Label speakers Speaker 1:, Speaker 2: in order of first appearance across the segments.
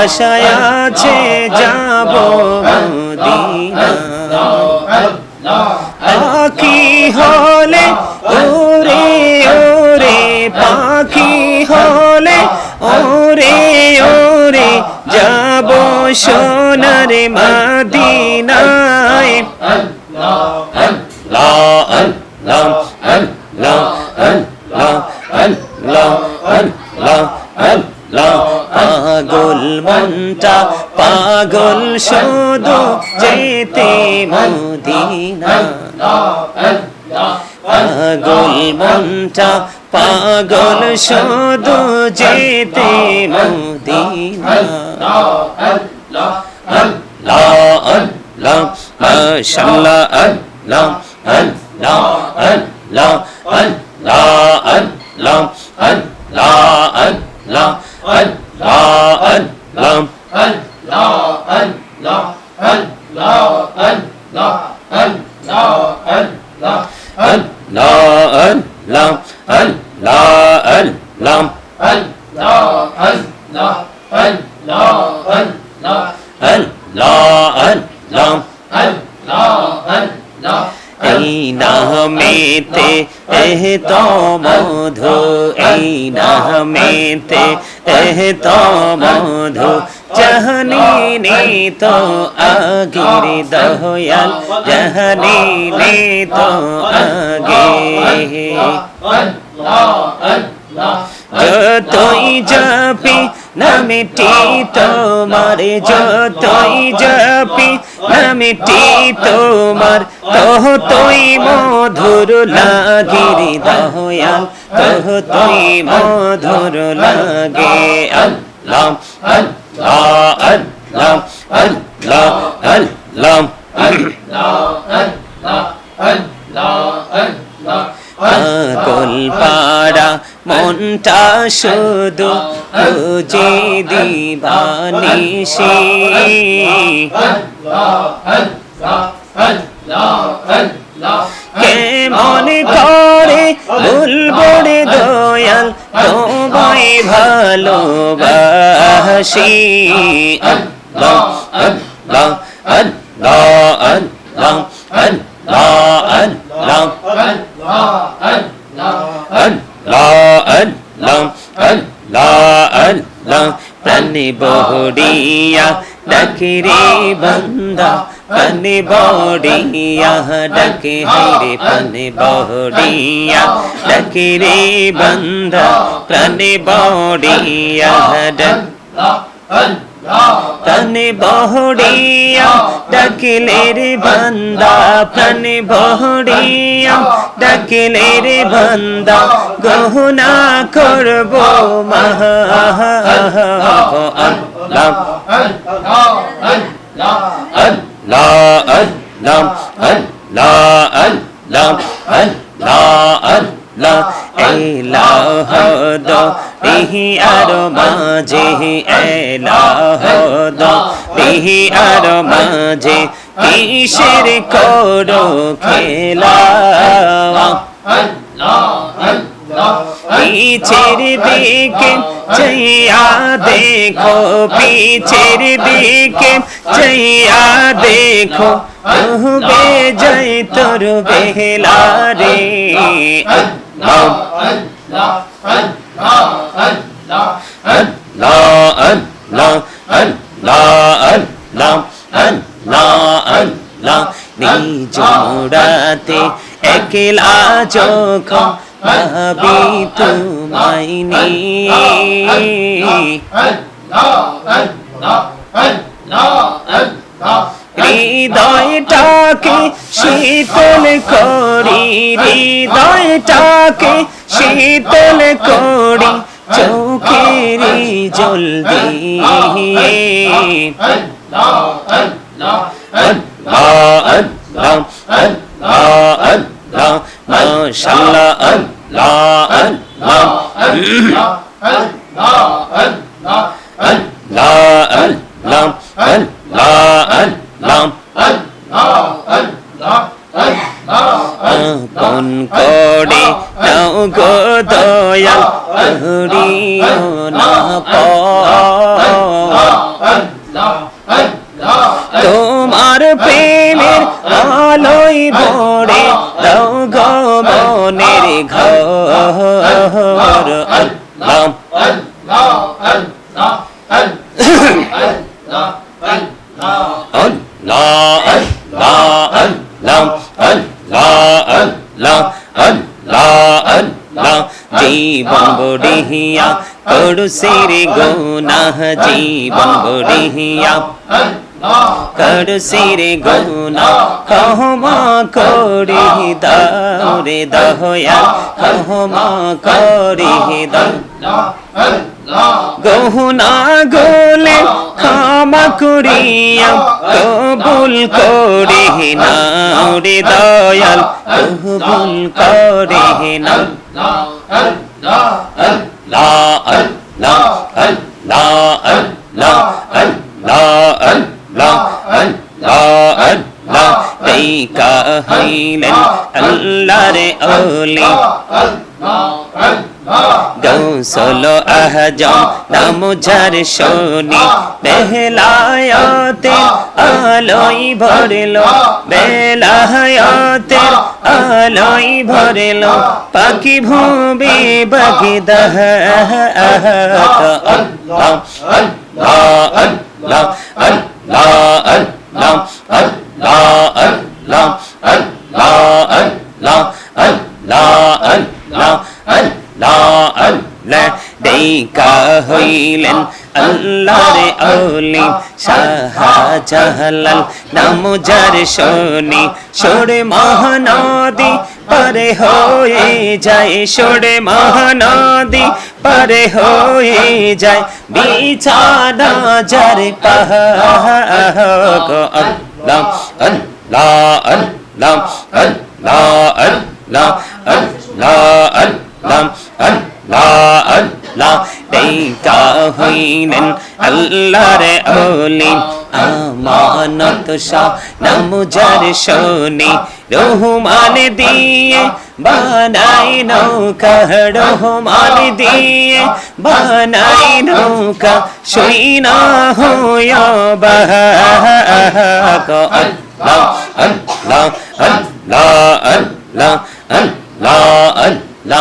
Speaker 1: আশায় আছে যাব মদিনা পাখি হলে ওরে ওরে পাখি হলে ওরে ওরে যাব সোনার মদিনায় আল্লাহ আল্লাহ আল্লাহ আল্লাহ আল্লাহ আল্লাহ আল্লাহ পাগল মনটা পাগল শুধু যেতে মদিনা পাগল মনটা পাগল শুধু যেতে মদিনা আল্লাহ আল্লাহ মাশাআল্লাহ আল্লাহ আল্লাহ আল্লাহ আল্লাহ আল্লাহ আল্লাহ আল্লাহ আল্লাহ আল্লাহ আল্লাহ আল্লাহ আল্লাহ আল্লাহ আল্লাহ আল্লাহ এই নামেতে তো মধু এই নামেতে তো মধু জাহানি তো আগের দয়াল জাহানি তো আগে যতই জপি নামটি তোমার যতই জপি নামটি তোমার ততই মধুর লাগির দয়াল ততই মধুর লাগে আল্লাহ আল্লাহ আল্লাহ আল্লাহ আল্লাহ পাগল পাড়া মনটা শুধু খুঁজে দিবানিশি কেমন করে বলবো রে দয়াল তোমায় ভালোবাসি আল্লাহ আল্লাহ আল্লাহ আল্লাহ আল্লাহ আল্লাহ আল্লাহ প্রাণে বহরিয়া ডাকে রে বান্দা প্রাণে বহরিয়া ডাকে রে প্রাণে বহরিয়া ডাকে রে বান্দা প্রাণে বহরিয়া প্রাণে বহরিয়া ডাকিলে রে বান্দা প্রাণে বহরিয়া ডাকিলে রে বান্দা গহনা করব মহা আল্লাহ আল্লাহ আল্লাহ আল্লাহ আল্লাহ আল্লাহ এলাহ দো বিহি আর মাঝে এলাহ দো বিহি আর মাঝে কিসের করো খেলা পিছের দিকে চাইয়া দেখো পিছের দিকে চাইয়া দেখো বে যাই তোর বেলা রে আল্লাহ আল্লাহ আল্লাহ আল্লাহ আল্লাহ আল্লাহ নিজ মোড়াতে একলা যখন ভাবি তোমায় নিয়ে হৃদয়টাকে শীতল করি হৃদয়টাকে শীতল করি চোখের জল দিয়ে মাশাআল্লাহ আল্লাহ আল্লাহ আপন করে নাও গো দয়াল করিও না আলোয় ভরে দাও গো মনের ঘর আল্লাহ জীবন বড়িয়া করুসির গুনাহ জীবন বড়িয়া করুসির গুনাহ ক্ষমা করে দাও রে দয়াল ক্ষমা করে দাও গহনা গোলে ক্ষমা করিয়া কবুল করে নাও রে দয়াল কবুল করে নাও হইলেন আল্লাহর ওলি গৌসল আজম নাম যার শোনি বেলায়াতে আলোয় ভরলো বেলায়াতের আলোয় ভরলো পাখি ভূমি বাগদাহ আল্লাহ আল্লাহ আল্লাহ আল্লাহ আল্লাহ আল্লাহ আল্লাহ আল্লাহ আল্লাহ আল্লাহ আল্লাহ দেখা হইলেন আল্লাহর ওলি শাহজালাল নাম যার শোনি সোরে মহানদী পারে হয়ে যায় সোরে মহানদী পারে হয়ে যায় বিছানা যার পাহাড় আল্লাহ আল্লাহ আল্লাহ আল্লাহ আল্লাহ আল্লাহ আল্লাহ আল্লাহ আল্লাহ দেখা হইলেন আল্লাহর ওলি আমানত শাহ নাম যার শোনি রহমান দিয়ে বানাই নৌকা রহমান দিয়ে বানাই নৌকা শুইনা হইয়া বাহা আল্লাহ আল্লাহ আল্লাহ আল্লাহ আল্লাহ আল্লাহ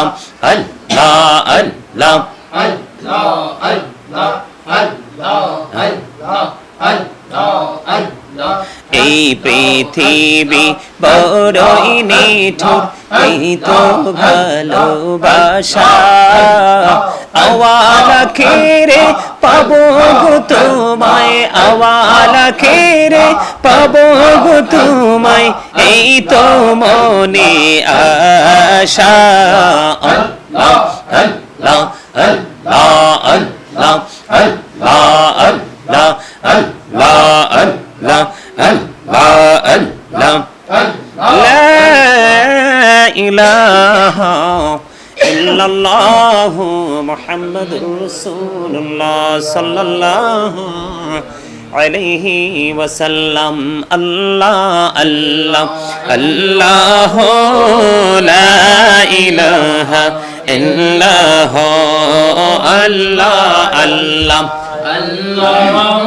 Speaker 1: আল্লাহ আল্লাহ এই পৃথিবী বড়ই নিঠুর এই তো ভালোবাসা আওয়ালা খেরে পাবো গো তোমায় আওয়ালা খেরে পাবো গো তোমায় এই তো মনে আশা আল্লাহ আল্লাহ আল্লাহ আল্লাহ আল্লাহ আল্লাহ আল্লাহ আল্লাহ আল্লাহ লা ইলাহা ইল্লাল্লাহু মুহাম্মাদুর রাসূলুল্লাহ সাল্লাল্লাহু আলাইহি ওয়াসাল্লাম আল্লাহ আল্লাহ আল্লাহ লা ইলাহা ইল্লাল্লাহু আল্লাহ আল্লাহ আল্লাহ